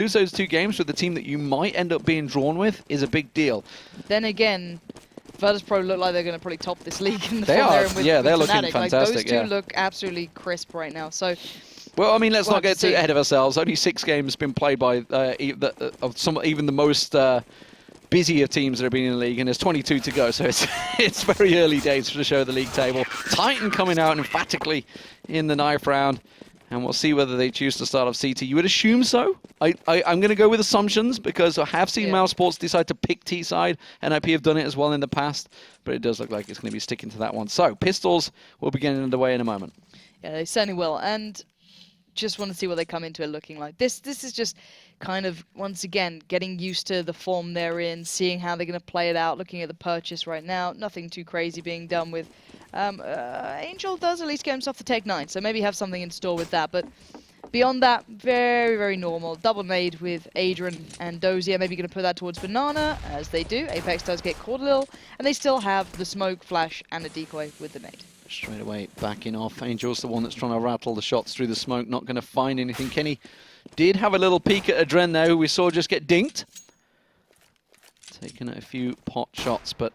lose those 2 games with the team that you might end up being drawn with is a big deal. Then again, Virtus Pro look like they're going to probably top this league in the They are, with, yeah, with they're Fnatic. looking fantastic. Like, those two look absolutely crisp right now. So, well, I mean, let's we'll not get too ahead of ourselves. Only 6 games been played by even the most busier teams that have been in the league, and there's 22 to go, so it's very early days to show the league table. Titan coming out emphatically in the 9th round, and we'll see whether they choose to start off CT. You would assume so. I'm going to go with assumptions because I have seen Mouse Sports decide to pick T side, and NIP have done it as well in the past, but it does look like it's going to be sticking to that one. So Pistols will be getting underway in a moment. Yeah, they certainly will, and just want to see what they come into it looking like. This is just kind of, once again, getting used to the form they're in, seeing how they're going to play it out, looking at the purchase right now. Nothing too crazy being done with. Angel does at least get himself the Tech 9, so maybe have something in store with that. But beyond that, very, very normal. Double nade with Adrian and Dozier. Maybe going to put that towards Banana, as they do. Apex does get caught a little, and they still have the smoke, flash, and a decoy with the nade. Straight away, backing off. Angel's the one that's trying to rattle the shots through the smoke, not going to find anything. Kenny did have a little peek at Adren there, who we saw just get dinked. Taking a few pot shots, but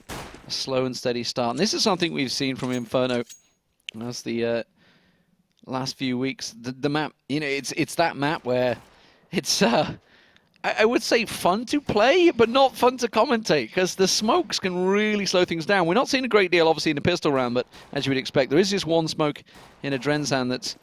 a slow and steady start. And this is something we've seen from Inferno as the last few weeks. The map, you know, it's that map where it's I would say fun to play, but not fun to commentate, because the smokes can really slow things down. We're not seeing a great deal, obviously, in the pistol round, but as you would expect, there is just one smoke in Adren's hand that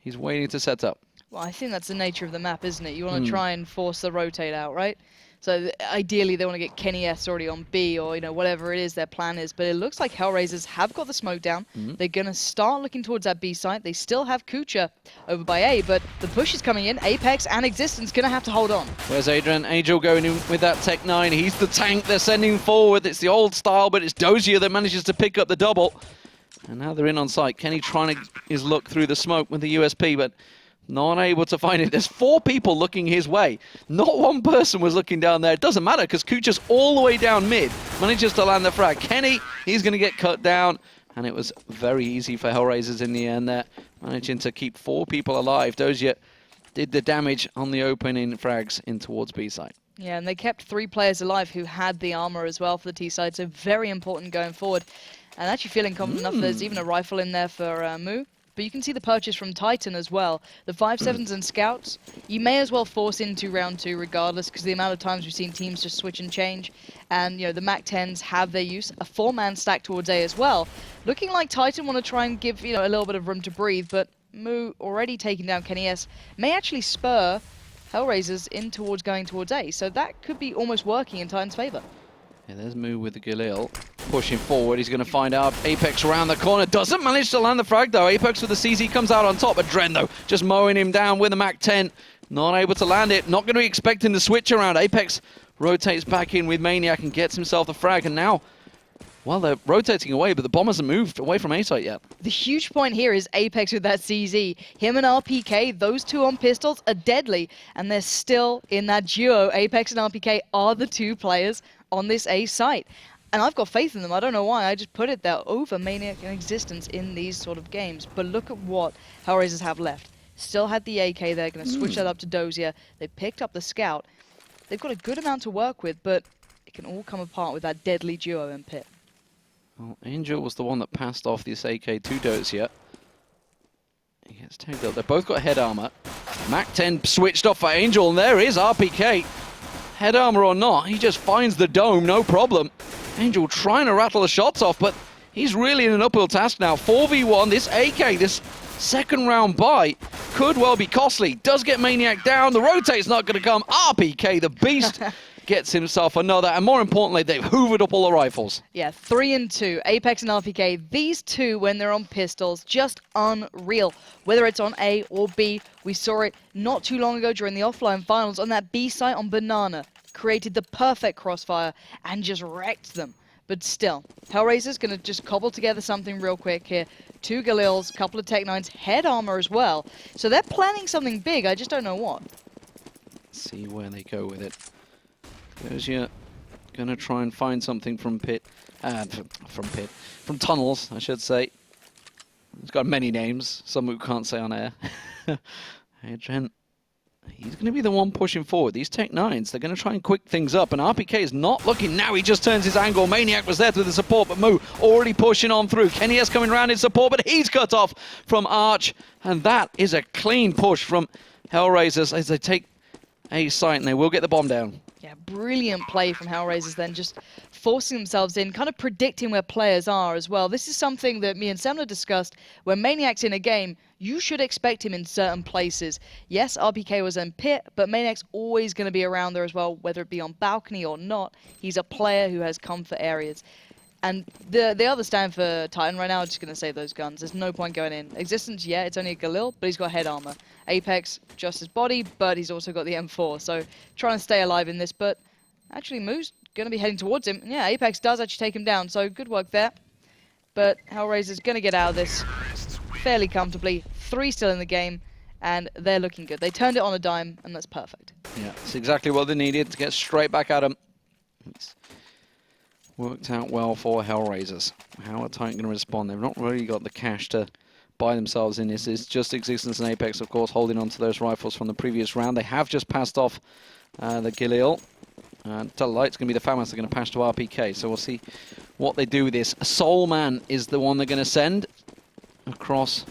he's waiting to set up. Well, I think that's the nature of the map, isn't it? You want to try and force the rotate out, right? So ideally, they want to get Kenny S already on B, or whatever it is their plan is. But it looks like HellRaisers have got the smoke down. They're going to start looking towards that B site. They still have Kucha over by A, but the push is coming in. Apex and Existence going to have to hold on. Where's Adrian? Angel going in with that Tech 9. He's the tank they're sending forward. It's the old style, but it's Dozier that manages to pick up the double. And now they're in on site. Kenny trying to his look through the smoke with the USP, but not able to find it. There's 4 people looking his way. Not one person was looking down there. It doesn't matter because Kucha's all the way down mid. Manages to land the frag. Kenny, he's going to get cut down. And it was very easy for HellRaisers in the end there. Managing to keep 4 people alive. Dozier did the damage on the opening frags in towards B side. Yeah, and they kept 3 players alive who had the armor as well for the T side. So very important going forward. And actually feeling confident enough, there's even a rifle in there for Mu. But you can see the purchase from Titan as well. The 5.7s and Scouts, you may as well force into round 2 regardless, because the amount of times we've seen teams just switch and change. And, the MAC-10s have their use. A 4-man stack towards A as well. Looking like Titan want to try and give, a little bit of room to breathe, but Mu already taking down Kenny S may actually spur HellRaisers in towards going towards A. So that could be almost working in Titan's favor. Yeah, there's Mu with the Galil. Pushing forward, he's going to find out. Apex around the corner, doesn't manage to land the frag though. Apex with the CZ comes out on top. Adren though, just mowing him down with the MAC-10. Not able to land it, not going to be expecting the switch around. Apex rotates back in with Maniac and gets himself the frag. And now, well, they're rotating away, but the bomb hasn't moved away from A site yet. The huge point here is Apex with that CZ. Him and RPK, those 2 on pistols are deadly, and they're still in that duo. Apex and RPK are the 2 players on this A site. And I've got faith in them. I don't know why. I just put it there over Maniac and Existence in these sort of games. But look at what HellRaisers have left. Still had the AK there. Going to switch that up to Dozier. They picked up the Scout. They've got a good amount to work with, but it can all come apart with that deadly duo in pit. Well, Angel was the one that passed off this AK to Dozier. He gets tagged up. They've both got head armor. MAC-10 switched off for Angel, and there is RPK. Head armor or not, he just finds the dome, no problem. Angel trying to rattle the shots off, but he's really in an uphill task now. 4v1, this AK, this second round buy could well be costly. Does get Maniac down, the rotate's not going to come. RPK, the beast, gets himself another, and more importantly, they've hoovered up all the rifles. Yeah, 3 and 2, Apex and RPK. These 2, when they're on pistols, just unreal. Whether it's on A or B, we saw it not too long ago during the offline finals on that B site on Banana. Created the perfect crossfire and just wrecked them. But still, HellRaisers going to just cobble together something real quick here. 2 Galils, couple of Tech 9s, head armor as well. So they're planning something big, I just don't know what. Let's see where they go with it. Dozier going to try and find something from from tunnels, I should say. It's got many names, some we can't say on air. Adrian he's going to be the one pushing forward. These Tech-9s, they're going to try and quick things up, and RPK is not looking. Now he just turns his angle. Maniac was there with the support, but Moo already pushing on through. Kenny S coming around in support, but he's cut off from Arch, and that is a clean push from HellRaisers as they take a site, and they will get the bomb down. Yeah, brilliant play from HellRaisers then, just forcing themselves in, kind of predicting where players are as well. This is something that me and Semler discussed. When Maniac's in a game, you should expect him in certain places. Yes, RPK was in pit, but Maniac's always going to be around there as well, whether it be on balcony or not. He's a player who has comfort areas. And the other stand for Titan right now, I'm just going to save those guns. There's no point going in. Existence, yeah, it's only a Galil, but he's got head armor. Apex, just his body, but he's also got the M4. So trying to stay alive in this, but actually Moo's going to be heading towards him. Yeah, Apex does actually take him down, so good work there. But HellRaisers going to get out of this fairly comfortably. 3 still in the game, and they're looking good. They turned it on a dime, and that's perfect. Yeah, it's exactly what they needed to get straight back at him. It's worked out well for HellRaisers. How are Titan going to respond? They've not really got the cash to buy themselves in this. It's just Existence and Apex, of course, holding on to those rifles from the previous round. They have just passed off the Galil. Light's going to be the FAMAS they're going to pass to RPK, so we'll see what they do with this. Soul Man is the one they're going to send across.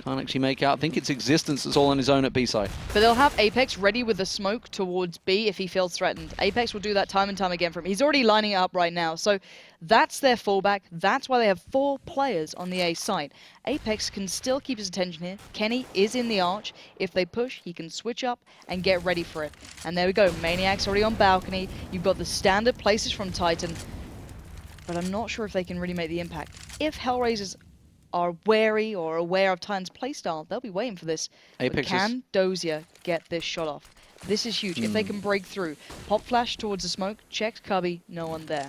Can't actually make out. I think it's Existence that's all on his own at B site. But they'll have Apex ready with the smoke towards B if he feels threatened. Apex will do that time and time again for him. He's already lining it up right now. So that's their fallback. That's why they have 4 players on the A site. Apex can still keep his attention here. Kenny is in the arch. If they push, he can switch up and get ready for it. And there we go. Maniac's already on balcony. You've got the standard places from Titan. But I'm not sure if they can really make the impact. If HellRaisers are wary or aware of Titan's playstyle, they'll be waiting for this. But can Dozier get this shot off? This is huge. If they can break through. Pop flash towards the smoke, checks cubby, no one there.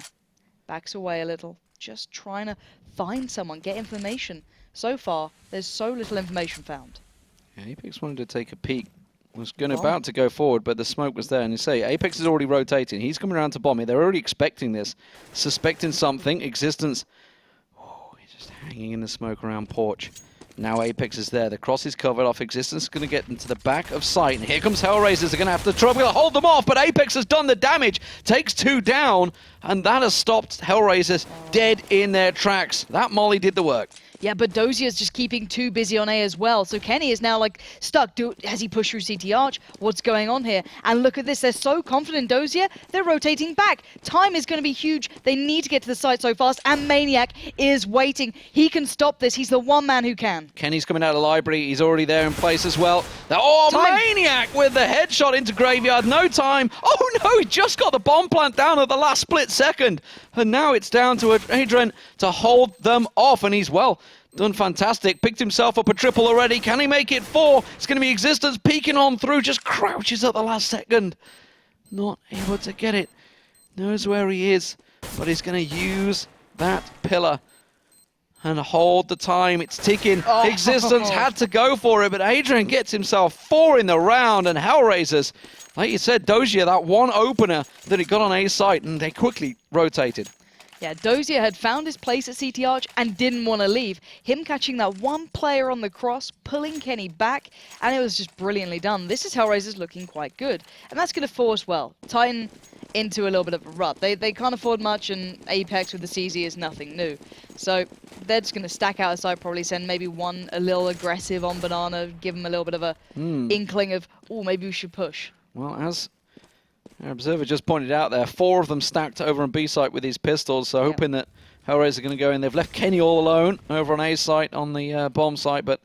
Backs away a little, just trying to find someone, get information. So far, there's so little information found. Yeah, Apex wanted to take a peek. Was about to go forward, but the smoke was there. And you say, Apex is already rotating. He's coming around to bomb it. They're already expecting this, suspecting something. Existence hanging in the smoke around porch. Now Apex is there. The cross is covered off. Existence is going to get into the back of sight. And here comes HellRaisers. They're going to have to trouble to hold them off. But Apex has done the damage. Takes 2 down. And that has stopped HellRaisers dead in their tracks. That molly did the work. Yeah, but Dozier's just keeping too busy on A as well. So Kenny is now like stuck. Has he pushed through CT Arch? What's going on here? And look at this. They're so confident in Dozier. They're rotating back. Time is going to be huge. They need to get to the site so fast. And Maniac is waiting. He can stop this. He's the one man who can. Kenny's coming out of the library. He's already there in place as well. Oh, time. Maniac with the headshot into Graveyard. No time. Oh, no. He just got the bomb plant down at the last split second. And now it's down to Adrian to hold them off. And he's, well, done fantastic. Picked himself up a triple already. Can he make it 4? It's going to be Existence peeking on through. Just crouches at the last second. Not able to get it. Knows where he is. But he's going to use that pillar and hold the time. It's ticking. Oh. Existence had to go for it. But Adrian gets himself 4 in the round. And HellRaisers, like you said, Dozier, that one opener that he got on A site. And they quickly rotated. Yeah, Dozier had found his place at CT Arch and didn't want to leave. Him catching that one player on the cross, pulling Kenny back, and it was just brilliantly done. This is HellRaisers looking quite good. And that's going to force, well, Titan into a little bit of a rut. They can't afford much, and Apex with the CZ is nothing new. So they're just going to stack out aside, probably send maybe one a little aggressive on Banana, give him a little bit of a inkling of, oh, maybe we should push. Well, as our observer just pointed out there, 4 of them stacked over on B site with these pistols, so hoping that HellRaisers are going to go in. They've left Kenny all alone over on A site on the bomb site, but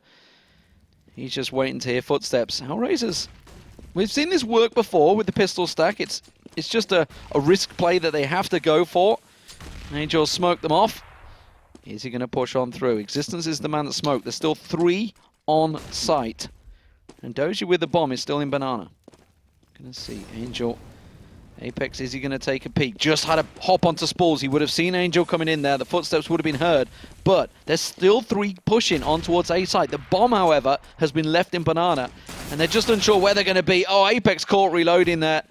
he's just waiting to hear footsteps. HellRaisers, we've seen this work before with the pistol stack. It's just a risk play that they have to go for. Angel smoked them off. Is he going to push on through? Existence is the man that smoked. There's still 3 on site. And Dozier with the bomb is still in Banana. Going to see Angel. Apex, is he going to take a peek? Just had a hop onto Spalls. He would have seen Angel coming in there. The footsteps would have been heard. But there's still 3 pushing on towards A site. The bomb, however, has been left in Banana. And they're just unsure where they're going to be. Oh, Apex caught reloading there.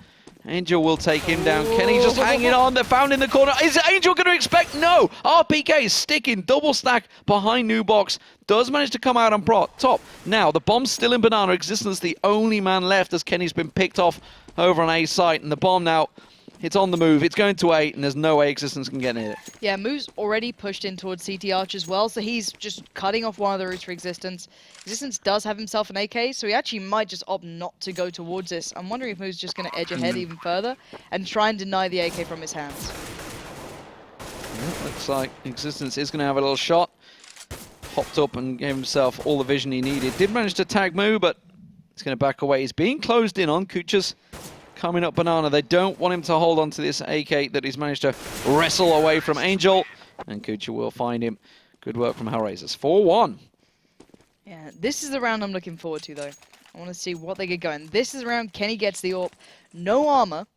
Angel will take him down. Kenny just hanging on. They're found in the corner. Is Angel going to expect? No. RPK is sticking. Double stack behind Nubox. Does manage to come out on top. Now, the bomb's still in Banana. Existence the only man left as Kenny's been picked off over on A site. And the bomb now, it's on the move. It's going to A, and there's no way Existence can get near it. Yeah, Moo's already pushed in towards CT Arch as well, so he's just cutting off one of the routes for Existence. Existence does have himself an AK, so he actually might just opt not to go towards this. I'm wondering if Moo's just going to edge ahead even further and try and deny the AK from his hands. Yeah, looks like Existence is going to have a little shot. Hopped up and gave himself all the vision he needed. Did manage to tag Moo, but he's going to back away. He's being closed in on. Kucha's coming up Banana. They don't want him to hold on to this AK that he's managed to wrestle away from Angel. And Kucha will find him. Good work from HellRaisers. 4-1. Yeah, this is the round I'm looking forward to, though. I want to see what they get going. This is the round Kenny gets the AWP. No armor.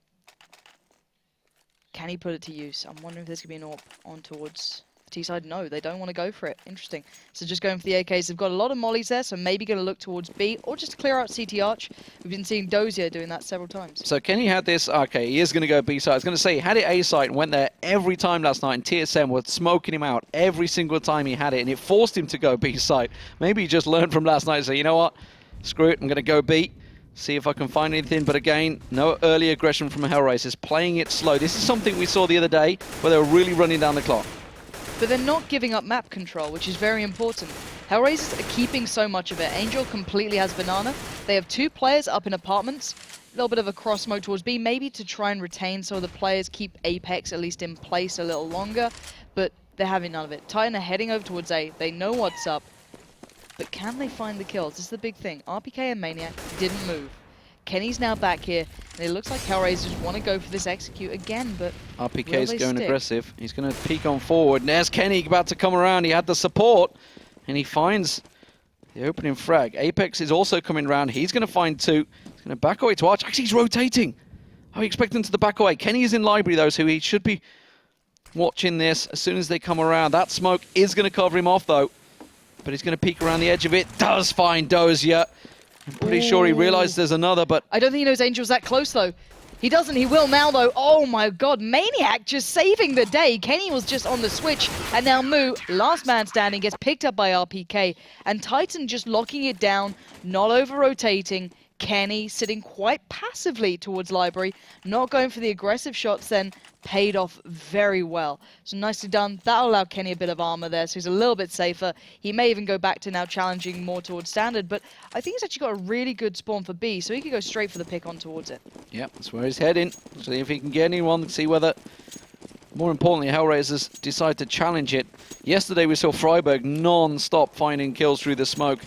Can he put it to use? I'm wondering if there's going to be an AWP on towards the T-side. No, they don't want to go for it. Interesting. So just going for the AKs. They've got a lot of mollies there, so maybe going to look towards B or just clear out CT Arch. We've been seeing Dozier doing that several times. So Kenny had this. Okay, he is going to go B side. I was going to say he had it A side and went there every time last night, and TSM were smoking him out every single time he had it, and it forced him to go B side. Maybe he just learned from last night and say, you know what? Screw it, I'm going to go B. See if I can find anything, but again, no early aggression from HellRaisers, playing it slow. This is something we saw the other day where they were really running down the clock. But they're not giving up map control, which is very important. HellRaisers are keeping so much of it. Angel completely has Banana. They have 2 players up in apartments. A little bit of a cross smoke towards B, maybe to try and retain so the players keep Apex at least in place a little longer, but they're having none of it. Titan are heading over towards A. They know what's up. But can they find the kills? This is the big thing. RPK and Maniac didn't move. Kenny's now back here, and it looks like HellRaisers want to go for this execute again, but RPK's going aggressive. He's going to peek on forward. And there's Kenny about to come around. He had the support, and he finds the opening frag. Apex is also coming around. He's going to find 2. He's going to back away to Arch. Actually, he's rotating. I expect him to the back away. Kenny is in library, though, so he should be watching this as soon as they come around. That smoke is going to cover him off, though. But he's going to peek around the edge of it. Does find Dozier. I'm pretty sure he realized there's another, but I don't think he knows Angel's that close, though. He doesn't. He will now, though. Oh, my God. Maniac just saving the day. Kenny was just on the switch. And now Moo, last man standing, gets picked up by RPK. And Titan just locking it down, not over-rotating. Kenny sitting quite passively towards Library, not going for the aggressive shots then, paid off very well. So nicely done. That'll allow Kenny a bit of armor there, so he's a little bit safer. He may even go back to now challenging more towards standard, but I think he's actually got a really good spawn for B, so he could go straight for the pick on towards it. Yep, that's where he's heading. See if he can get anyone, see whether, more importantly, HellRaisers decide to challenge it. Yesterday we saw Freiburg non-stop finding kills through the smoke,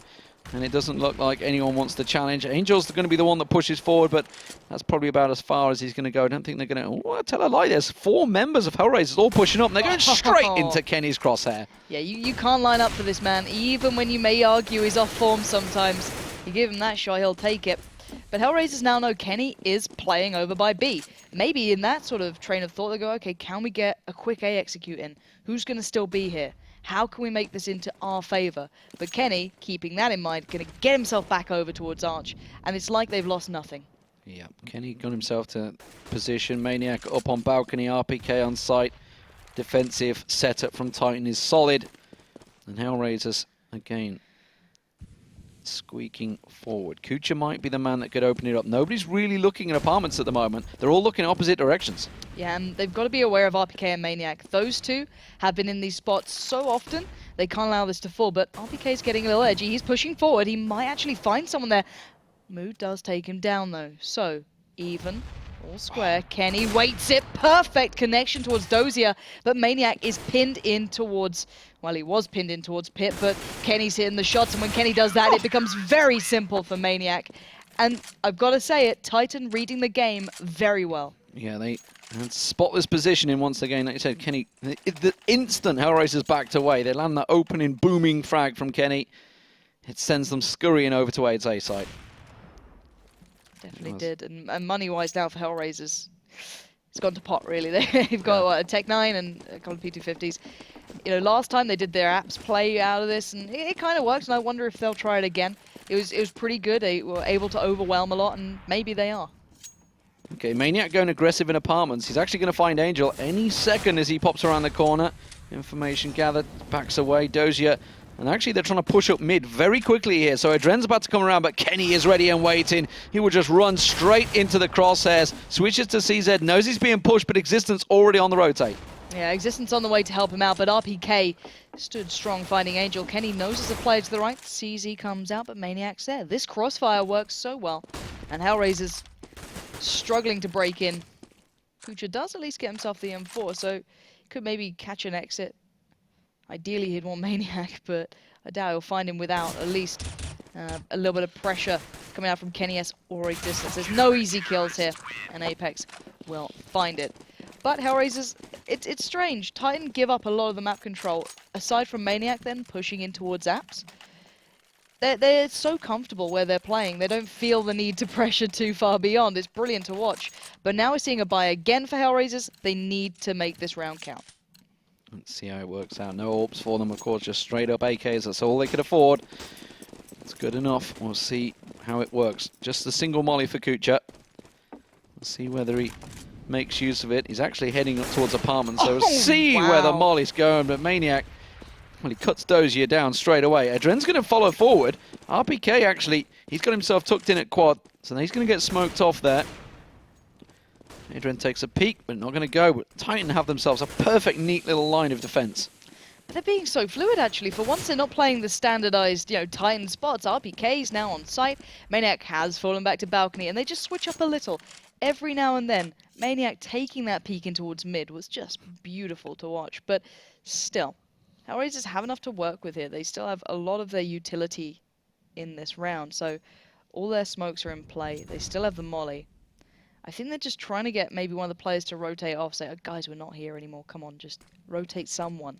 and it doesn't look like anyone wants to challenge. Angel's going to be the one that pushes forward, but that's probably about as far as he's going to go. I don't think they're going to... Oh, tell a lie, there's 4 members of HellRaisers all pushing up, and they're going straight into Kenny's crosshair. Yeah, you can't line up for this man, even when you may argue he's off form sometimes. You give him that shot, he'll take it. But HellRaisers now know Kenny is playing over by B. Maybe in that sort of train of thought, they go, okay, can we get a quick A execute in? Who's going to still be here? How can we make this into our favor? But Kenny, keeping that in mind, going to get himself back over towards Arch. And it's like they've lost nothing. Yeah, Kenny got himself to position. Maniac up on balcony, RPK on site. Defensive setup from Titan is solid. And HellRaisers, again, squeaking forward. Kucha might be the man that could open it up. Nobody's really looking at apartments at the moment. They're all looking opposite directions. Yeah, and they've got to be aware of RPK and Maniac. Those two have been in these spots so often, they can't allow this to fall, but RPK's getting a little edgy. He's pushing forward. He might actually find someone there. Mood does take him down, though. So, even, all square. Kenny waits it. Perfect connection towards Dozier, but Maniac is pinned in towards... Well, he was pinned in towards Pit, but Kenny's hitting the shots, and when Kenny does that, it becomes very simple for Maniac. And I've got to say it, Titan reading the game very well. Yeah, they had spotless positioning once again. Like you said, Kenny, the instant HellRaisers backed away, they land that opening, booming frag from Kenny. It sends them scurrying over to Aid's A side. Definitely did. And money-wise now for HellRaisers, it's gone to pot, really. They've got, what, a Tech 9 and a couple of P250s. You know, last time they did their apps play out of this, and it kind of works, and I wonder if they'll try it again. It was pretty good. They were able to overwhelm a lot, and maybe they are. Okay, Maniac going aggressive in apartments. He's actually going to find Angel any second as he pops around the corner. Information gathered, backs away, Dozier. And actually they're trying to push up mid very quickly here. So Adren's about to come around, but Kenny is ready and waiting. He will just run straight into the crosshairs. Switches to CZ, knows he's being pushed, but Existence already on the rotate. Yeah, Existence on the way to help him out, but RPK stood strong finding Angel. Kenny knows there's a player to the right, sees he comes out, but Maniac's there. This crossfire works so well. And HellRaisers struggling to break in. Kucha does at least get himself the M4, so could maybe catch an exit. Ideally he'd want Maniac, but I doubt he'll find him without at least a little bit of pressure coming out from Kenny S or Existence. There's no easy kills here, and Apex will find it. But HellRaisers, it's strange. Titan give up a lot of the map control. Aside from Maniac then pushing in towards apps, they're so comfortable where they're playing. They don't feel the need to pressure too far beyond. It's brilliant to watch. But now we're seeing a buy again for HellRaisers. They need to make this round count. Let's see how it works out. No AWPs for them, of course, just straight up AKs. That's all they could afford. It's good enough. We'll see how it works. Just a single molly for Kucha. We'll see whether he makes use of it. He's actually heading up towards apartments, so we'll see where the molly's going. But Maniac, well, he cuts Dozier down straight away. Adren's going to follow forward. RPK actually, he's got himself tucked in at quad, so he's going to get smoked off there. Adren takes a peek, but not going to go. But Titan have themselves a perfect, neat little line of defense. They're being so fluid, actually. For once, they're not playing the standardized, Titan spots. RPK's now on site. Maniac has fallen back to balcony, and they just switch up a little. Every now and then, Maniac taking that peek in towards mid was just beautiful to watch. But still, HellRaisers have enough to work with here. They still have a lot of their utility in this round. So all their smokes are in play. They still have the molly. I think they're just trying to get maybe one of the players to rotate off. Say, oh, guys, we're not here anymore. Come on, just rotate someone.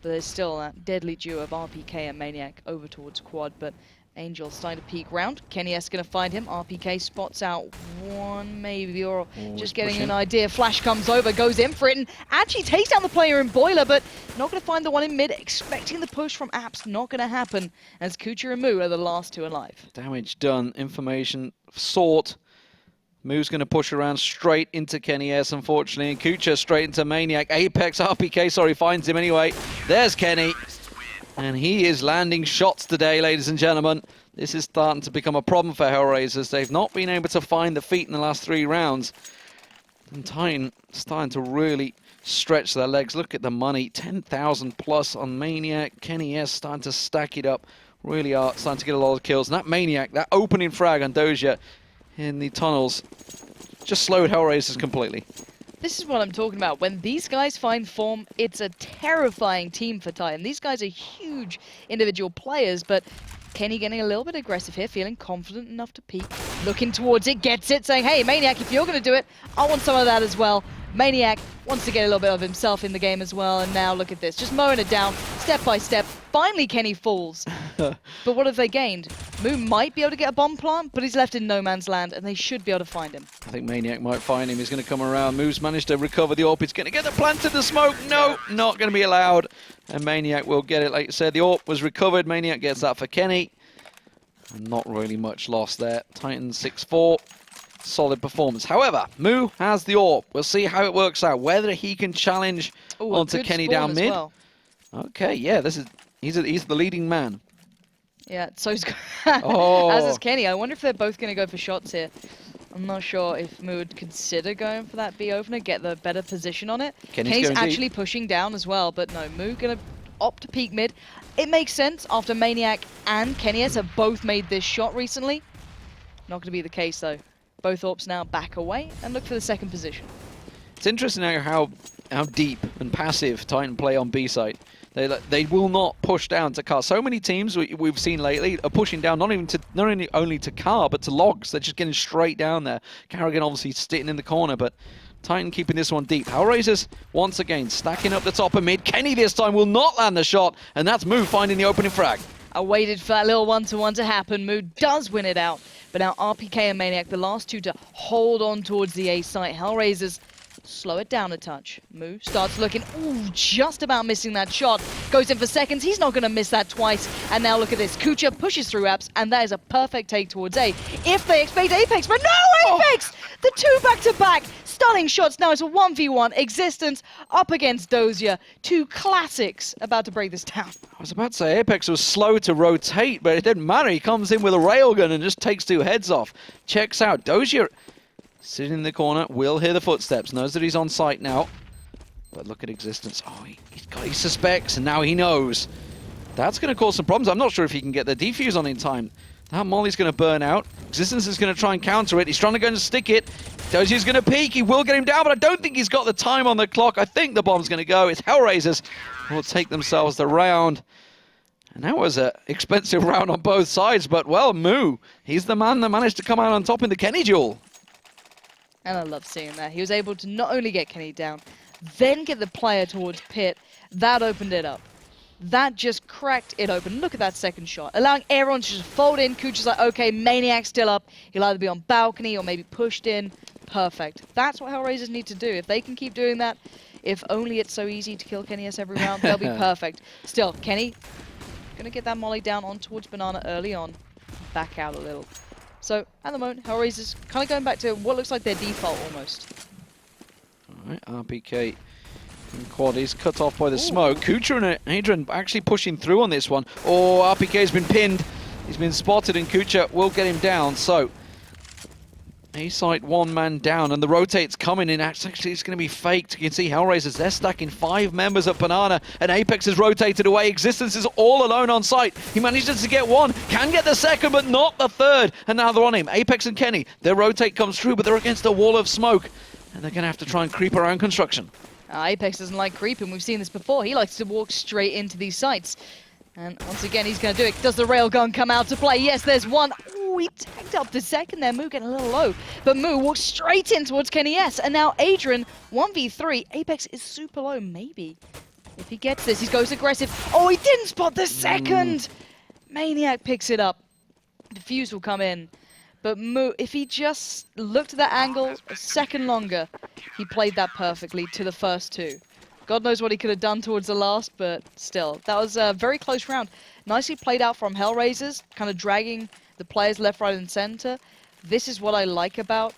But there's still that deadly duo of RPK and Maniac over towards quad. But Angel starting to peek round. Kenny S going to find him. RPK spots out one maybe, or just getting an idea. Flash comes over, goes in for it, and actually takes down the player in Boiler, but not going to find the one in mid. Expecting the push from Apps, not going to happen, as Kucha and Mu are the last two alive. Damage done. Information sought. Moo's going to push around straight into Kenny S, unfortunately, and Kucha straight into Maniac. Apex, RPK, sorry, finds him anyway. There's Kenny. And he is landing shots today, ladies and gentlemen. This is starting to become a problem for HellRaisers. They've not been able to find the feet in the last 3 rounds. And Titan starting to really stretch their legs. Look at the money, 10,000 plus on Maniac. Kenny S starting to stack it up. Really are starting to get a lot of kills. And that Maniac, that opening frag on Dozier in the tunnels, just slowed HellRaisers completely. This is what I'm talking about. When these guys find form, it's a terrifying team for Titan. These guys are huge individual players, but Kenny getting a little bit aggressive here, feeling confident enough to peek. Looking towards it, gets it, saying, hey, Maniac, if you're going to do it, I want some of that as well. Maniac wants to get a little bit of himself in the game as well, and now look at this, just mowing it down, step by step. Finally, Kenny falls. But what have they gained? Mu might be able to get a bomb plant, but he's left in no man's land, and they should be able to find him. I think Maniac might find him. He's going to come around. Mu's managed to recover the AWP. He's going to get the plant in the smoke. No, not going to be allowed. And Maniac will get it. Like I said, the AWP was recovered. Maniac gets that for Kenny. And not really much lost there. Titan 6-4. Solid performance. However, Mu has the AWP. We'll see how it works out. Whether he can challenge onto Kenny down mid. Well. Okay, yeah, this is he's the leading man. Yeah, so's as is Kenny. I wonder if they're both going to go for shots here. I'm not sure if Mu would consider going for that B opener, get the better position on it. Kenny's actually pushing down as well, but no, Mu going to opt to peek mid. It makes sense after Maniac and Kenny S have both made this shot recently. Not going to be the case though. Both AWPs now back away and look for the second position. It's interesting how deep and passive Titan play on B site. They will not push down to car. So many teams we've seen lately are pushing down not only to car but to logs. They're just getting straight down there. Carrigan obviously sitting in the corner, but Titan keeping this one deep. HellRaisers once again stacking up the top of mid. Kenny this time will not land the shot, and that's Mu finding the opening frag. I waited for that little one-to-one to happen. Mu does win it out. But now RPK and Maniac, the last two to hold on towards the A site. HellRaisers slow it down a touch. Moo starts looking, ooh, just about missing that shot. Goes in for seconds, he's not going to miss that twice. And now look at this, Kucha pushes through Apps, and that is a perfect take towards A. If they expect Apex, but no, Apex! The two back-to-back, stunning shots. Now it's a 1v1, Existence up against Dozier. Two classics about to break this down. I was about to say Apex was slow to rotate, but it didn't matter. He comes in with a railgun and just takes two heads off. Checks out Dozier. Sitting in the corner, will hear the footsteps, knows that he's on site now. But look at Existence. Oh, he suspects, and now he knows. That's going to cause some problems. I'm not sure if he can get the defuse on in time. That Molly's going to burn out. Existence is going to try and counter it. He's trying to go and stick it. Dozier's going to peek. He will get him down, but I don't think he's got the time on the clock. I think the bomb's going to go. It's HellRaisers who will take themselves the round. And that was an expensive round on both sides, but well, Moo, he's the man that managed to come out on top in the Kenny duel. And I love seeing that. He was able to not only get Kenny down, then get the player towards Pit. That opened it up. That just cracked it open. Look at that second shot. Allowing everyone to just fold in. Kucha's like, okay, Maniac's still up. He'll either be on balcony or maybe pushed in. Perfect. That's what HellRaisers need to do. If they can keep doing that, if only it's so easy to kill Kenny S every round, they'll be perfect. Still, Kenny gonna get that molly down on towards Banana early on. Back out a little. So, at the moment, HellRaisers kind of going back to what looks like their default almost. Alright, RPK and Quad is cut off by the smoke. Kucha and Adrian actually pushing through on this one. Oh, RPK's been pinned. He's been spotted and Kucha will get him down. So, A-site one man down and the rotate's coming in. Actually, it's going to be faked. You can see HellRaisers, they're stacking 5 members at Banana and Apex is rotated away. Existence is all alone on site. He manages to get one, can get the second, but not the third. And now they're on him. Apex and Kenny, their rotate comes through, but they're against a wall of smoke. And they're going to have to try and creep around construction. Apex doesn't like creeping. We've seen this before. He likes to walk straight into these sites. And once again, he's going to do it. Does the railgun come out to play? Yes, there's one. Ooh, he tagged up the second there. Moo getting a little low. But Moo walks straight in towards Kenny S. And now Adrian, 1v3. Apex is super low, maybe. If he gets this, he goes aggressive. Oh, he didn't spot the second. Maniac picks it up. Defuse will come in. But Moo, if he just looked at that angle a second longer, he played that perfectly to the first two. God knows what he could have done towards the last, but still. That was a very close round. Nicely played out from HellRaisers, kind of dragging the players left, right, and center. This is what I like about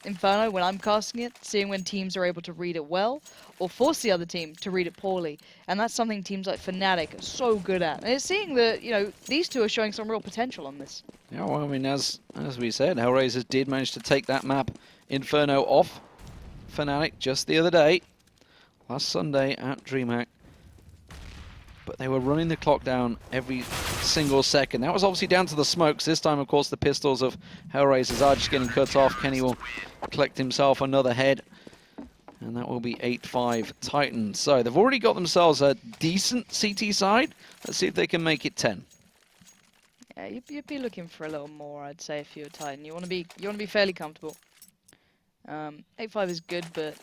Inferno when I'm casting it, seeing when teams are able to read it well, or force the other team to read it poorly. And that's something teams like Fnatic are so good at. And it's seeing that, you know, these two are showing some real potential on this. Yeah, well, I mean, as we said, HellRaisers did manage to take that map, Inferno, off Fnatic just the other day. Last Sunday at DreamHack. But they were running the clock down every single second. That was obviously down to the smokes. This time, of course, the pistols of HellRaisers are just getting cut off. Kenny will collect himself another head. And that will be 8-5 Titans. So they've already got themselves a decent CT side. Let's see if they can make it 10. Yeah, you'd be looking for a little more, I'd say, if you're a Titan. You want to be fairly comfortable. 8-5 is good, but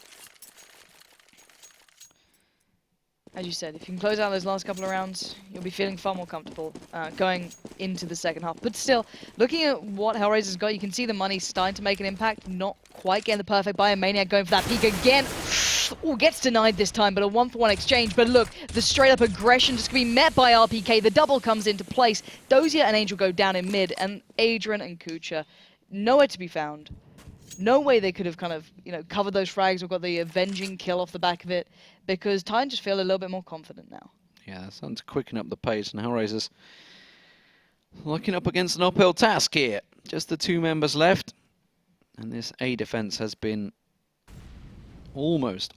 as you said, if you can close out those last couple of rounds, you'll be feeling far more comfortable going into the second half. But still, looking at what HellRaisers got, you can see the money starting to make an impact. Not quite getting the perfect buy. Maniac going for that peek again. Oh, gets denied this time, but a 1-for-1 exchange. But look, the straight-up aggression just going to be met by RPK. The double comes into place. Dozier and Angel go down in mid, and Adrian and Kucha nowhere to be found. No way they could have kind of, you know, covered those frags or got the avenging kill off the back of it, because Titan just feel a little bit more confident now. Yeah, that's starting to quicken up the pace, and HellRaisers looking up against an uphill task here. Just the 2 members left, and this A defense has been almost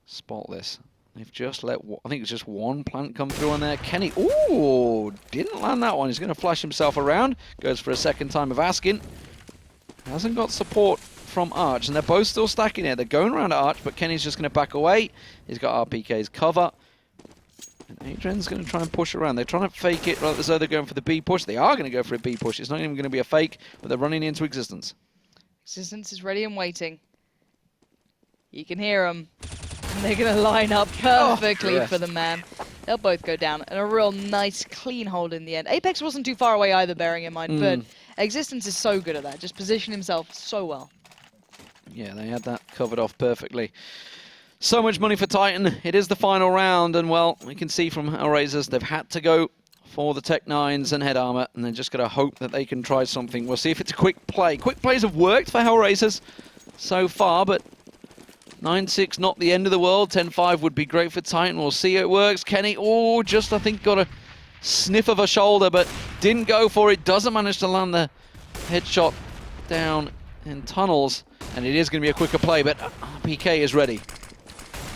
spotless. They've just let, I think it's just one plant come through on there. Kenny, ooh, didn't land that one. He's going to flash himself around. Goes for a second time of asking. Hasn't got support from Arch, and they're both still stacking it. They're going around Arch, but Kenny's just going to back away. He's got RPK's cover. And Adrian's going to try and push around. They're trying to fake it as though they're going for the B push. They are going to go for a B push. It's not even going to be a fake, but they're running into Existence. Existence is ready and waiting. You can hear them. And they're going to line up perfectly for the man. They'll both go down. And a real nice, clean hold in the end. Apex wasn't too far away either, bearing in mind. But Existence is so good at that. Just position himself so well. Yeah, they had that covered off perfectly. So much money for Titan. It is the final round, and well, we can see from HellRaisers they've had to go for the Tech 9s and head armor, and they're just going to hope that they can try something. We'll see if it's a quick play. Quick plays have worked for HellRaisers so far, but 9-6 not the end of the world. 10-5 would be great for Titan. We'll see how it works. Kenny, oh, just I think got a sniff of a shoulder, but didn't go for it. Doesn't manage to land the headshot down in tunnels, and it is going to be a quicker play, but RPK is ready.